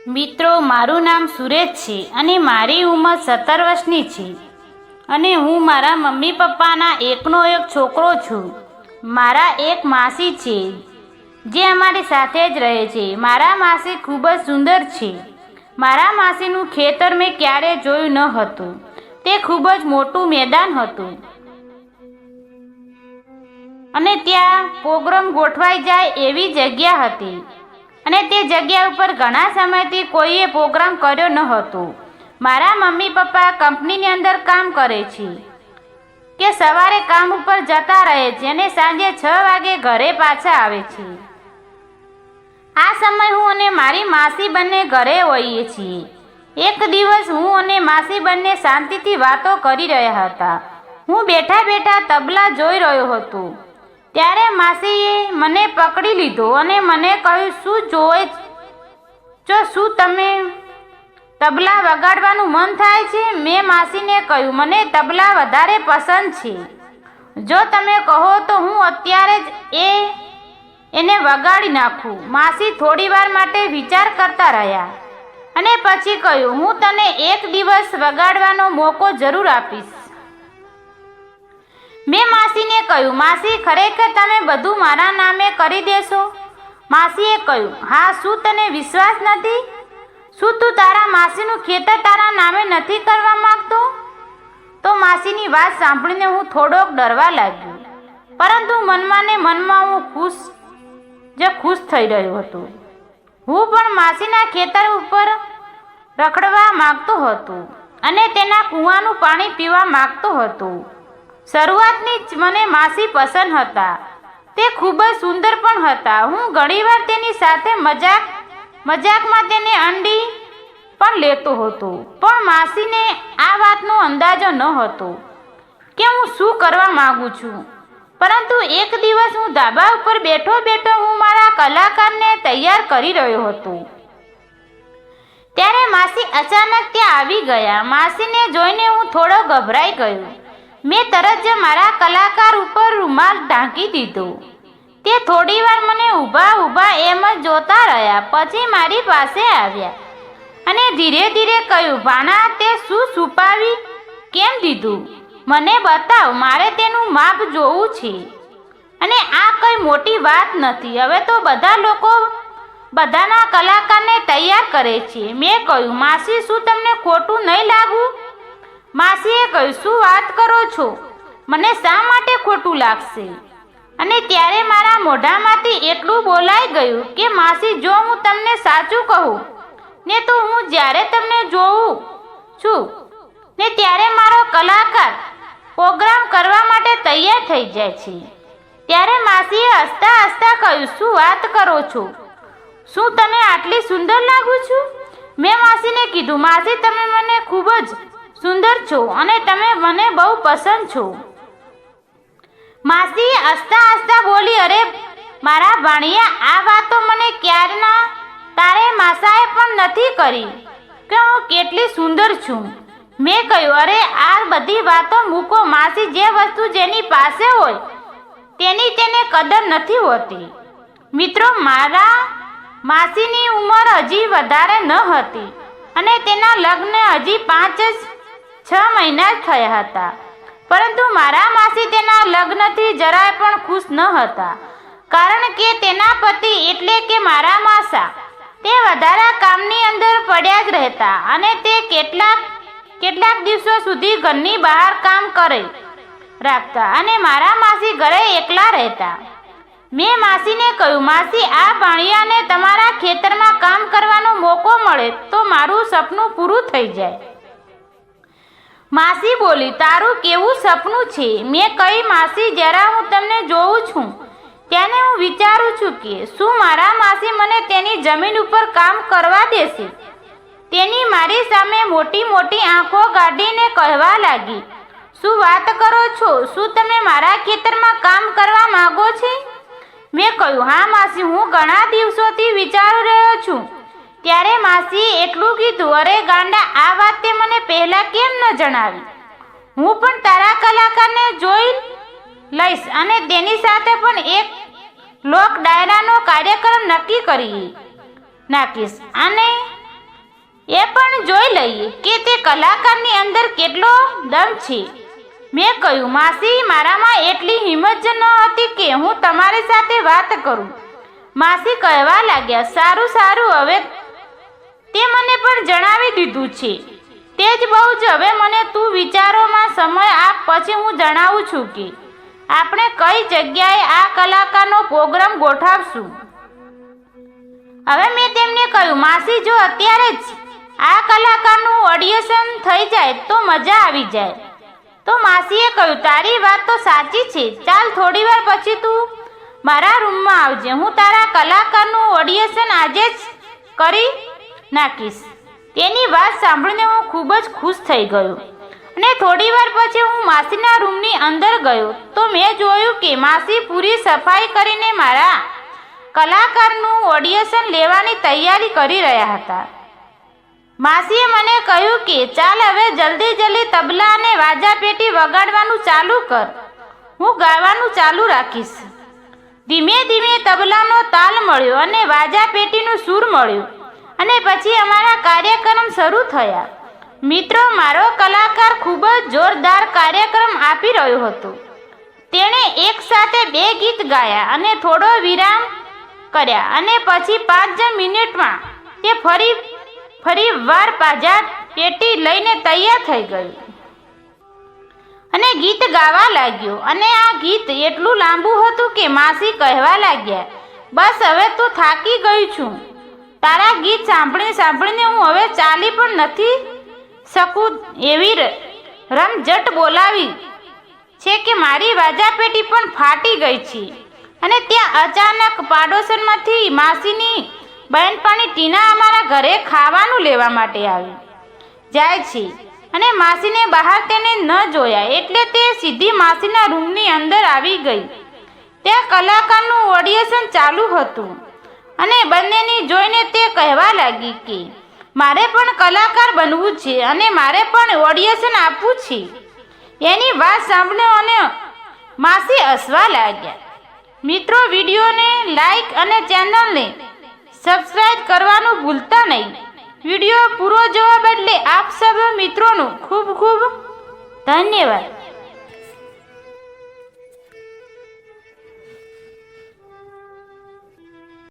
મિત્રો, મારું નામ સુરેશ છે અને મારી ઉંમર 17 વર્ષની છે અને હું મારા મમ્મી પપ્પાના એકનો એક છોકરો છું. મારા એક માસી છે જે અમારી સાથે જ રહે છે. મારા માસી ખૂબ જ સુંદર છે. મારા માસીનું ખેતર મેં ક્યારેય જોયું ન હતું. તે ખૂબ જ મોટું મેદાન હતું અને ત્યાં પ્રોગ્રામ ગોઠવાઈ જાય એવી જગ્યા હતી અને તે જગ્યા ઉપર ઘણા સમયથી કોઈએ પ્રોગ્રામ કર્યો ન હતો. મારા મમ્મી પપ્પા કંપનીની અંદર કામ કરે છે કે સવારે કામ ઉપર જતા રહે છે અને સાંજે 6 વાગે ઘરે પાછા આવે છે. આ સમય હું અને મારી માસી બંને ઘરે હોઈએ છીએ. એક દિવસ હું અને માસી બંને શાંતિથી વાતો કરી રહ્યા હતા. હું બેઠા બેઠા તબલા જોઈ રહ્યો હતો. ત્યારે માસીએ મને પકડી લીધો અને મને કહ્યું, શું જોવે છો? શું તમે તબલા વગાડવાનું મન થાય છે? મેં માસીને કહ્યું, મને તબલા વધારે પસંદ છે. જો તમે કહો તો હું અત્યારે જ એને વગાડી નાખું. માસી થોડીવાર માટે વિચાર કરતા રહ્યા અને પછી કહ્યું, હું તને એક દિવસ વગાડવાનો મોકો જરૂર આપીશ. મેં માસીને કહ્યું, માસી, ખરેખર તમે બધું મારા નામે કરી દેશો? માસીએ કહ્યું, હા. શું તને વિશ્વાસ નથી? શું તું તારા માસીનું ખેતર તારા નામે નથી કરવા માંગતો? તો માસીની વાત સાંભળીને હું થોડોક ડરવા લાગ્યો, પરંતુ મનમાં ને મનમાં હું ખુશ થઈ રહ્યો હતો. હું પણ માસીના ખેતર ઉપર રખડવા માંગતો હતો અને તેના કૂવાનું પાણી પીવા માંગતો હતો. શરૂઆતની જ મને માસી પસંદ હતા. તે ખૂબ જ સુંદર પણ હતા. હું ઘણીવાર તેની સાથે મજાકમાં તેને અંડી પણ લેતો હતો, પણ માસીને આ વાતનો અંદાજો ન હતો કે હું શું કરવા માંગુ છું. પરંતુ એક દિવસ હું ધાબા ઉપર બેઠો હું મારા કલાકારને તૈયાર કરી રહ્યો હતો. ત્યારે માસી અચાનક ત્યાં આવી ગયા. માસીને જોઈને હું થોડો ગભરાઈ ગયો. મેં તરત જ મારા કલાકાર ઉપર રૂમાલ ઢાંકી દીધો. તે થોડીવાર મને ઊભા એમ જ જોતા રહ્યા. પછી મારી પાસે આવ્યા અને ધીરે ધીરે કહ્યું, ભાણા, તે શું છુપાવી કેમ દીધું? મને બતાવ. મારે તેનું માપ જોવું છે અને આ કઈ મોટી વાત નથી. હવે તો બધા લોકો બધાના કલાકારને તૈયાર કરે છે. મેં કહ્યું, માસી, શું તમને ખોટું નહીં લાગવું? માસીએ કહ્યું, શું વાત કરો છો? મને શા માટે ખોટું લાગશે? અને ત્યારે મારા મોઢામાંથી એટલું બોલાઈ ગયું કે માસી, જો હું તમને સાચું કહું ને તો હું જ્યારે તમને જોઉં છું ને ત્યારે મારો કલાકાર પ્રોગ્રામ કરવા માટે તૈયાર થઈ જાય છે. ત્યારે માસીએ હસતા હસતા કહ્યું, શું વાત કરો છો? શું તને આટલી સુંદર લાગુ છું? મેં માસીને કીધું, માસી, તમે મને ખૂબ જ સુંદર છો અને તમે મને બહુ પસંદ છો. માસી હસતા બોલી, અરે મારા ભાણિયા, આ વાતો મને ક્યારના તારે માસાએ પણ નથી કરી કે હું કેટલી સુંદર છું. મેં કહ્યું, અરે આ બધી વાતો મૂકો માસી. જે વસ્તુ જેની પાસે હોય તેની તેને કદર નથી હોતી. મિત્રો, મારા માસીની ઉંમર હજી વધારે ન હતી અને તેના લગ્ન હજી 5-6 મહિના જ થયા હતા. પરંતુ મારા માસી તેના લગ્નથી જરાય પણ ખુશ ન હતા, કારણ કે તેના પતિ એટલે કે મારા માસા તે વધારા કામની અંદર પડ્યા જ રહેતા અને તે કેટલાક દિવસો સુધી ઘરની બહાર કામ કરે રાખતા અને મારા માસી ઘરે એકલા રહેતા. મેં માસીને કહ્યું, માસી, આ ભાણિયાને તમારા ખેતરમાં કામ કરવાનો મોકો મળે તો મારું સપનું પૂરું થઈ જાય. માસી બોલી, તારું કેવું સપનું છે? મેં કહી, માસી, જરા હું તમને જોઉં છું ત્યારે હું વિચારું છું કે શું મારા માસી મને તેની જમીન ઉપર કામ કરવા દેશે? તેની મારી સામે મોટી આંખો કાઢીને કહેવા લાગી, શું વાત કરો છો? શું તમે મારા ખેતરમાં કામ કરવા માંગો છો? મેં કહ્યું, હા માસી, હું ઘણા દિવસોથી વિચારી રહ્યો છું. ત્યારે માસીએ એટલું કીધું, અરે ગાંડા, આ વાત તે મને પહેલા કેમ ન જણાવી? હું પણ તારા કલાકારને જોઈ લઈશ અને તેની સાથે પણ એક લોક ડાયરાનો કાર્યક્રમ નક્કી કરી નાખીશ અને એ પણ જોઈ લઈએ કે તે કલાકારની અંદર કેટલો દમ છે. મેં કહ્યું, માસી, મારામાં એટલી હિંમત જ ન હતી કે હું તમારી સાથે વાત કરું. માસી કહેવા લાગ્યા, સારું સારું, હવે તે મને પણ જણાવી દીધું છે. તે જ બહુ જ. હવે મને તું વિચારોમાં સમય આપ, પછી હું જણાવું છું કે આપણે કઈ જગ્યાએ આ કલાકારનો પ્રોગ્રામ ગોઠવશું. હવે મેં તેમને કહ્યું, માસી, જો અત્યારે જ આ કલાકારનું ઓડિશન થઈ જાય તો મજા આવી જાય. તો માસીએ કહ્યું, તારી વાત તો સાચી છે. ચાલ, થોડી વાર પછી તું મારા રૂમમાં આવજે. હું તારા કલાકારનું ઓડિશન આજે જ કરી નાખીશ. તેની વાત સાંભળીને હું ખૂબ જ ખુશ થઈ ગયો અને થોડી વાર પછી હું માસીના રૂમની અંદર ગયો તો મેં જોયું કે માસી પૂરી સફાઈ કરીને મારા કલાકારનું ઓડિશન લેવાની તૈયારી કરી રહ્યા હતા. માસીએ મને કહ્યું કે ચાલ હવે જલ્દી જલ્દી તબલા અને વાજા પેટી વગાડવાનું ચાલુ કર, હું ગાવાનું ચાલુ રાખીશ. ધીમે ધીમે તબલાનો તાલ મળ્યો અને વાજા પેટીનો સૂર મળ્યો અને પછી અમારા કાર્યક્રમ શરૂ થયા. મિત્રો, મારો કલાકાર ખૂબ જ જોરદાર કાર્યક્રમ આપી રહ્યો હતો. તેણે એક સાથે 2 ગીત ગાયા અને થોડો વિરામ કર્યા અને પછી 5 મિનિટમાં તે ફરી વાર વાજા પેટી લઈને તૈયાર થઈ ગયું અને ગીત ગાવા લાગ્યો. અને આ ગીત એટલું લાંબુ હતું કે માસી કહેવા લાગ્યા, બસ હવે તો થાકી ગઈ છું. તારા ગીત સાંભળીને હું હવે ચાલી પણ નથી શકું એવી રમઝટ બોલાવી છે કે મારી વાજા પેટી પણ ફાટી ગઈ છે. અને ત્યાં અચાનક પાડોશમાંથી માસીની બહેનપણી ટીના અમારા ઘરે ખાવાનું લેવા માટે આવી જાય છે અને માસીને બહાર તેને ન જોયા એટલે તે સીધી માસીના રૂમની અંદર આવી ગઈ. ત્યાં કલાકારનું ઓડિશન ચાલુ હતું અને બંનેની જોઈને તે કહેવા લાગી કે મારે પણ કલાકાર બનવું છે અને મારે પણ ઓડિશન આપવું છે. એની વાત સાંભળ્યો અને માસી હસવા લાગ્યા. મિત્રો, વિડીયોને લાઈક અને ચેનલને સબસ્ક્રાઈબ કરવાનું ભૂલતા નહીં. વિડીયો પૂરો જોવા બદલે આપ સર્વ મિત્રોનું ખૂબ ખૂબ ધન્યવાદ.